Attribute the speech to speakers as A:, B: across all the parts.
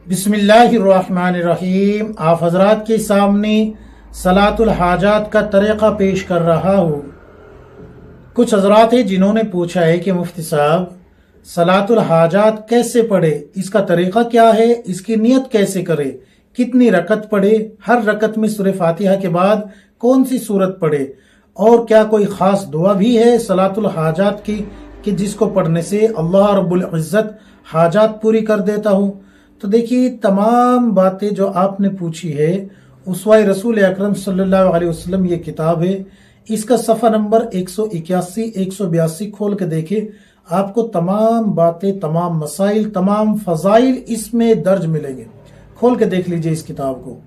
A: بسم اللہ الرحمن الرحیم۔ آپ حضرات کے سامنے صلاۃ الحاجات کا طریقہ پیش کر رہا ہوں۔ کچھ حضرات ہیں جنہوں نے پوچھا ہے کہ مفتی صاحب صلاۃ الحاجات کیسے پڑھے، اس کا طریقہ کیا ہے، اس کی نیت کیسے کرے، کتنی رکعت پڑھے، ہر رکعت میں سورہ فاتحہ کے بعد کون سی سورت پڑھے، اور کیا کوئی خاص دعا بھی ہے صلاۃ الحاجات کی کہ جس کو پڑھنے سے اللہ رب العزت حاجات پوری کر دیتا ہوں۔ تو دیکھیے تمام باتیں جو آپ نے پوچھی ہے، اسوہ رسول اکرم صلی اللہ علیہ وسلم یہ کتاب ہے، اس کا صفحہ نمبر 181 182 کھول کے دیکھیں، آپ کو تمام باتیں، تمام مسائل، تمام فضائل اس میں درج ملیں گے۔ کھول کے دیکھ لیجئے اس کتاب کو۔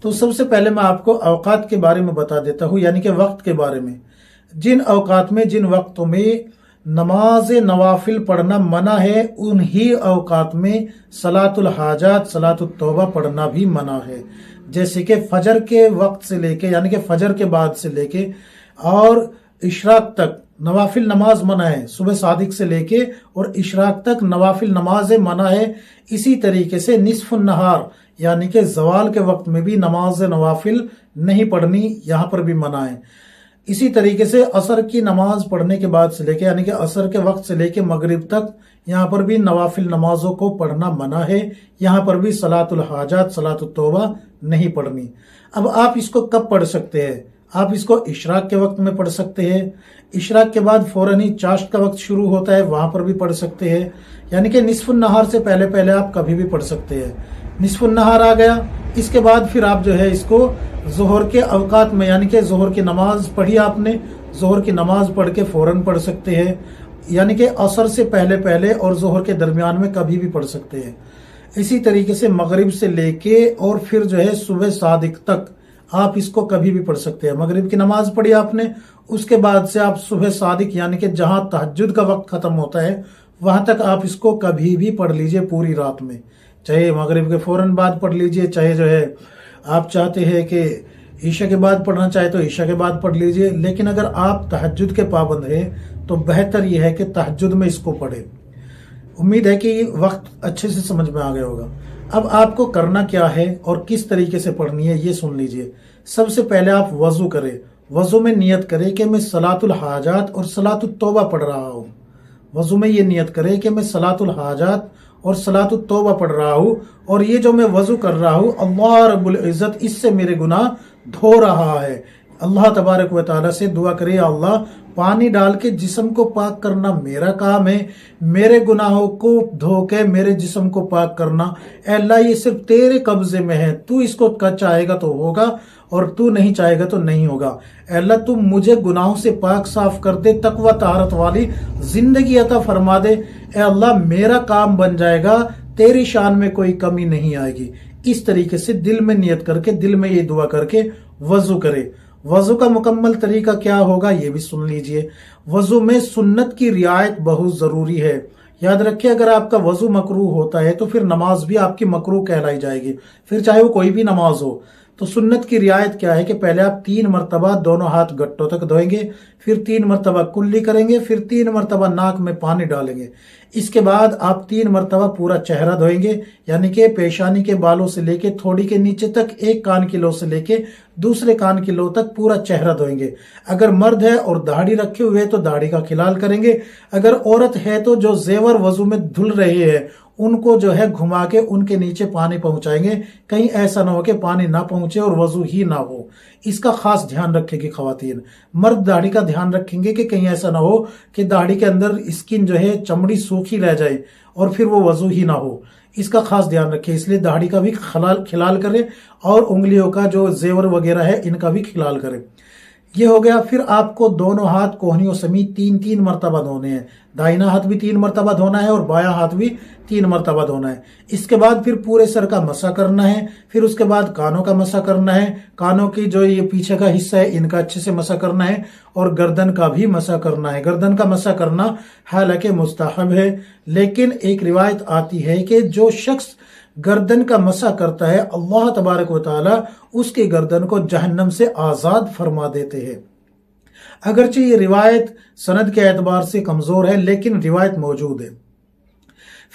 A: تو سب سے پہلے میں آپ کو اوقات کے بارے میں بتا دیتا ہوں، یعنی کہ وقت کے بارے میں۔ جن اوقات میں، جن وقتوں میں نماز نوافل پڑھنا منع ہے، انہی اوقات میں صلاۃ الحاجات، صلاۃ التوبہ پڑھنا بھی منع ہے۔ جیسے کہ فجر کے وقت سے لے کے، یعنی کہ فجر کے بعد سے لے کے اور اشراق تک نوافل نماز منع ہے، صبح صادق سے لے کے اور اشراق تک نوافل نماز منع ہے۔ اسی طریقے سے نصف النہار یعنی کہ زوال کے وقت میں بھی نماز نوافل نہیں پڑھنی، یہاں پر بھی منع ہے۔ اسی طریقے سے عصر کی نماز پڑھنے کے بعد سے لے کے، یعنی کہ عصر کے وقت سے لے کے مغرب تک، یہاں پر بھی نوافل نمازوں کو پڑھنا منع ہے، یہاں پر بھی صلاۃ الحاجات، صلاۃ التوبہ نہیں پڑھنی۔ اب آپ اس کو کب پڑھ سکتے ہیں؟ آپ اس کو اشراق کے وقت میں پڑھ سکتے ہیں، اشراق کے بعد فوراً ہی چاشت کا وقت شروع ہوتا ہے، وہاں پر بھی پڑھ سکتے ہیں، یعنی کہ نصف النہار سے پہلے پہلے آپ کبھی بھی پڑھ سکتے ہیں۔ نصف النہار آ گیا، اس کے بعد پھر آپ جو ہے اس کو ظہر کے اوقات میں، یعنی کہ ظہر کی نماز پڑھی آپ نے، ظہر کی نماز پڑھ کے فوراً پڑھ سکتے ہیں، یعنی کہ عصر سے پہلے پہلے اور ظہر کے درمیان میں کبھی بھی پڑھ سکتے ہیں۔ اسی طریقے سے مغرب سے لے کے اور پھر جو ہے صبح صادق تک آپ اس کو کبھی بھی پڑھ سکتے ہیں۔ مغرب کی نماز پڑھی آپ نے، اس کے بعد سے آپ صبح صادق یعنی کہ جہاں تہجد کا وقت ختم ہوتا ہے وہاں تک آپ اس کو کبھی بھی پڑھ لیجئے پوری رات میں، چاہے مغرب کے فوراً بعد پڑھ لیجئے، چاہے جو ہے آپ چاہتے ہیں کہ عشاء کے بعد پڑھنا چاہے تو عشاء کے بعد پڑھ لیجئے، لیکن اگر آپ تہجد کے پابند ہیں تو بہتر یہ ہے کہ تہجد میں اس کو پڑھیں۔ امید ہے کہ یہ وقت اچھے سے سمجھ میں آ گیا ہوگا۔ اب آپ کو کرنا کیا ہے اور کس طریقے سے پڑھنی ہے یہ سن لیجئے۔ سب سے پہلے آپ وضو کریں، وضو میں نیت کریں کہ میں صلاۃ الحاجات اور صلاۃ التوبہ پڑھ رہا ہوں۔ وضو میں یہ نیت کریں کہ میں صلاۃ الحاجات اور صلاۃ التوبہ پڑھ رہا ہوں، اور یہ جو میں وضو کر رہا ہوں اللہ رب العزت اس سے میرے گناہ دھو رہا ہے۔ اللہ تبارک و تعالیٰ سے دعا کرے، یا اللہ پانی ڈال کے جسم کو پاک کرنا میرا کام ہے، میرے گناہوں کو دھو کے میرے جسم کو پاک کرنا اے اللہ یہ صرف تیرے قبضے میں ہے، تو اس کو چاہے گا تو ہوگا اور تو نہیں چاہے گا تو نہیں ہوگا۔ اے اللہ تو مجھے گناہوں سے پاک صاف کر دے، تقوی طہارت والی زندگی عطا فرما دے، اے اللہ میرا کام بن جائے گا، تیری شان میں کوئی کمی نہیں آئے گی۔ اس طریقے سے دل میں نیت کر کے، دل میں یہ دعا کر کے وضو کرے۔ وضو کا مکمل طریقہ کیا ہوگا یہ بھی سن لیجئے۔ وضو میں سنت کی رعایت بہت ضروری ہے۔ یاد رکھیں اگر آپ کا وضو مکروہ ہوتا ہے تو پھر نماز بھی آپ کی مکروہ کہلائی جائے گی، پھر چاہے وہ کوئی بھی نماز ہو۔ تو سنت کی رعایت کیا ہے کہ پہلے آپ 3 مرتبہ دونوں ہاتھ گٹوں تک دھوئیں گے، پھر 3 مرتبہ کلی کریں گے، پھر 3 مرتبہ ناک میں پانی ڈالیں گے۔ اس کے بعد آپ 3 مرتبہ پورا چہرہ دھوئیں گے، یعنی کہ پیشانی کے بالوں سے لے کے تھوڑی کے نیچے تک، ایک کان کی لو سے لے کے دوسرے کان کی لو تک پورا چہرہ دھوئیں گے۔ اگر مرد ہے اور داڑھی رکھے ہوئے تو داڑھی کا کھلال کریں گے، اگر عورت ہے تو جو زیور وضو میں دھل رہے ہیں ان کو جو ہے گھما کے ان کے نیچے پانی پہنچائیں گے، کہیں ایسا نہ ہو کہ پانی نہ پہنچے اور وضو ہی نہ ہو۔ اس کا خاص دھیان رکھے گی خواتین۔ مرد داڑھی کا دھیان رکھیں گے کہ کہیں ایسا نہ ہو کہ داڑھی کے اندر اسکن جو ہے چمڑی سوکھی رہ جائے اور پھر وہ وضو ہی نہ ہو۔ اس کا خاص دھیان رکھے، اس لیے داڑھی کا بھی کھلال کرے اور انگلیوں کا جو زیور وغیرہ ہے ان کا بھی کھلال کرے۔ یہ ہو گیا۔ پھر آپ کو دونوں ہاتھ کوہنیوں سمیت 3 مرتبہ دھونے ہیں، دائنا ہاتھ بھی 3 مرتبہ دھونا ہے اور بایاں ہاتھ بھی 3 مرتبہ دھونا ہے۔ اس کے بعد پھر پورے سر کا مسح کرنا ہے، پھر اس کے بعد کانوں کا مسح کرنا ہے، کانوں کی جو یہ پیچھے کا حصہ ہے ان کا اچھے سے مسح کرنا ہے، اور گردن کا بھی مسح کرنا ہے۔ گردن کا مسح کرنا حالانکہ مستحب ہے، لیکن ایک روایت آتی ہے کہ جو شخص گردن کا مسح کرتا ہے اللہ تبارک و تعالی اس کی گردن کو جہنم سے آزاد فرما دیتے ہیں۔ اگرچہ یہ روایت سند کے اعتبار سے کمزور ہے لیکن روایت موجود ہے۔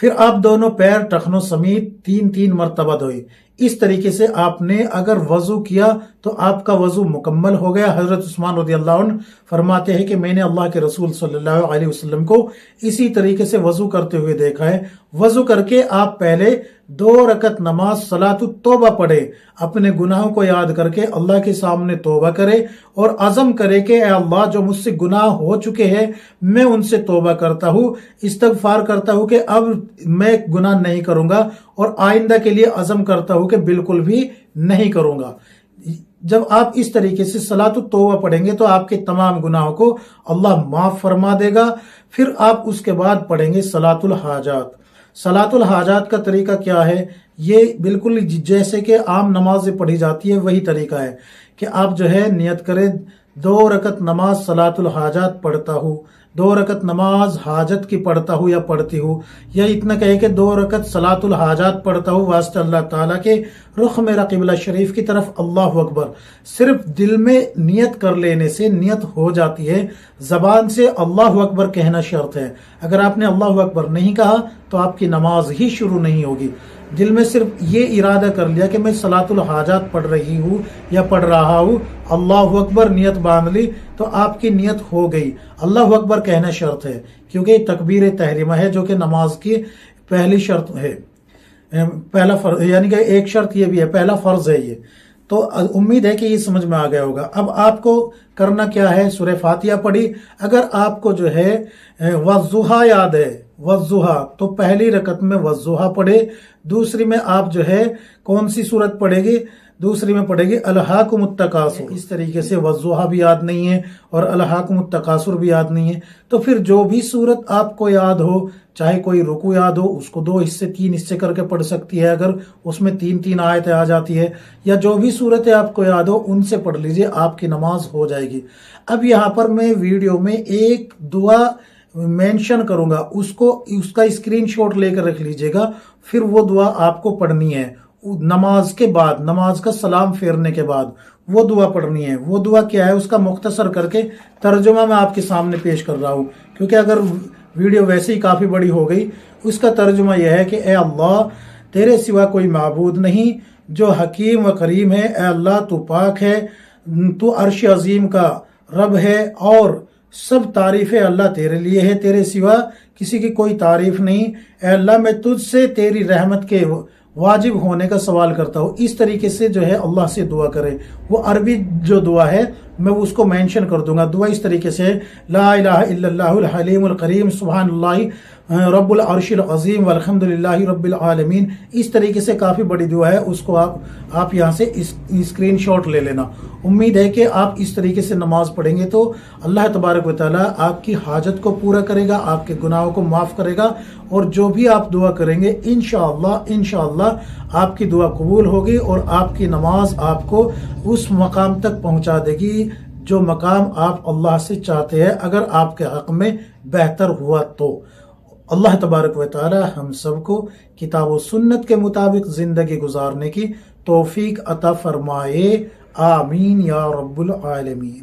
A: پھر آپ دونوں پیر ٹخنوں سمیت 3 مرتبہ دھوئے۔ اس طریقے سے آپ نے اگر وضو کیا تو آپ کا وضو مکمل ہو گیا۔ حضرت عثمان رضی اللہ عنہ فرماتے ہیں کہ میں نے اللہ کے رسول صلی اللہ علیہ وسلم کو اسی طریقے سے وضو کرتے ہوئے دیکھا ہے۔ وضو کر کے آپ پہلے 2 رکعت نماز صلاۃ التوبہ پڑھے، اپنے گناہوں کو یاد کر کے اللہ کے سامنے توبہ کرے اور عزم کرے کہ اے اللہ جو مجھ سے گناہ ہو چکے ہیں میں ان سے توبہ کرتا ہوں، استغفار کرتا ہوں کہ اب میں گناہ نہیں کروں گا اور آئندہ کے لیے عزم کرتا ہوں کہ بالکل بھی نہیں کروں گا۔ جب آپ اس طریقے سے صلاۃ التوبہ پڑھیں گے تو آپ کے تمام گناہوں کو اللہ معاف فرما دے گا۔ پھر آپ اس کے بعد پڑھیں گے صلاۃ الحاجات۔ صلاۃ الحاجات کا طریقہ کیا ہے؟ یہ بالکل جیسے کہ عام نمازیں پڑھی جاتی ہے وہی طریقہ ہے کہ آپ جو ہے نیت کریں 2 رکعت نماز صلاۃ الحاجات پڑھتا ہوں، 2 رکعت نماز حاجت کی پڑھتا ہوں یا پڑھتی ہوں، یا اتنا کہے کہ 2 رکعت صلاۃ الحاجات پڑھتا ہوں واسطہ اللہ تعالیٰ کے، رخ میرا قبلہ شریف کی طرف، اللہ اکبر۔ صرف دل میں نیت کر لینے سے نیت ہو جاتی ہے، زبان سے اللہ اکبر کہنا شرط ہے۔ اگر آپ نے اللہ اکبر نہیں کہا تو آپ کی نماز ہی شروع نہیں ہوگی۔ دل میں صرف یہ ارادہ کر لیا کہ میں صلاۃ الحاجات پڑھ رہی ہوں یا پڑھ رہا ہوں، اللہ اکبر نیت باندھ لی تو آپ کی نیت ہو گئی۔ اللہ اکبر کہنا شرط ہے کیونکہ تکبیر تحریمہ ہے جو کہ نماز کی پہلی شرط ہے، پہلا فرض، یعنی کہ ایک شرط یہ بھی ہے، پہلا فرض ہے یہ۔ تو امید ہے کہ یہ سمجھ میں آ گیا ہوگا۔ اب آپ کو کرنا کیا ہے؟ سورہ فاتحہ پڑھی۔ اگر آپ کو جو ہے والضحیٰ یاد ہے، والضحیٰ، تو پہلی رکعت میں والضحیٰ پڑھے، دوسری میں آپ جو ہے کون سی سورت پڑھے گی؟ دوسری میں پڑھے گی الہاکم التکاثر۔ اس طریقے سے والضحیٰ بھی یاد نہیں ہے اور الہاکم التکاثر بھی یاد نہیں ہے، تو پھر جو بھی سورت آپ کو یاد ہو، چاہے کوئی رکوع یاد ہو اس کو 2 حصے 3 حصے کر کے پڑھ سکتی ہے، اگر اس میں 3 آیتیں آ جاتی ہے، یا جو بھی صورتیں آپ کو یاد ہو ان سے پڑھ لیجئے، آپ کی نماز ہو جائے گی۔ اب یہاں پر میں ویڈیو میں ایک دعا مینشن کروں گا، اس کا اسکرین شاٹ لے کر رکھ لیجئے گا، پھر وہ دعا آپ کو پڑھنی ہے نماز کے بعد، نماز کا سلام پھیرنے کے بعد وہ دعا پڑھنی ہے۔ وہ دعا کیا ہے اس کا مختصر کر کے ترجمہ میں آپ کے سامنے پیش کر رہا ہوں، کیونکہ اگر ویڈیو ویسے ہی کافی بڑی ہو گئی۔ اس کا ترجمہ یہ ہے کہ اے اللہ تیرے سوا کوئی معبود نہیں جو حکیم و کریم ہے، اے اللہ تو پاک ہے، تو عرش عظیم کا رب ہے اور سب تعریفیں اللہ تیرے لیے ہے، تیرے سوا کسی کی کوئی تعریف نہیں۔ اے اللہ میں تجھ سے تیری رحمت کے واجب ہونے کا سوال کرتا ہوں۔ اس طریقے سے جو ہے اللہ سے دعا کرے۔ وہ عربی جو دعا ہے میں اس کو مینشن کر دوں گا۔ دعا اس طریقے سے لا الہ الا اللہ الحلیم الکریم سبحان اللہ رب العرش العظیم والحمد للہ رب العالمین۔ اس طریقے سے کافی بڑی دعا ہے، اس کو آپ یہاں سے اسکرین شاٹ لے لینا۔ امید ہے کہ آپ اس طریقے سے نماز پڑھیں گے تو اللہ تبارک و تعالیٰ آپ کی حاجت کو پورا کرے گا، آپ کے گناہوں کو معاف کرے گا، اور جو بھی آپ دعا کریں گے انشاءاللہ آپ کی دعا قبول ہوگی اور آپ کی نماز آپ کو اس مقام تک پہنچا دے گی جو مقام آپ اللہ سے چاہتے ہیں، اگر آپ کے حق میں بہتر ہوا تو۔ اللہ تبارک و تعالی ہم سب کو کتاب و سنت کے مطابق زندگی گزارنے کی توفیق عطا فرمائے، آمین یا رب العالمین۔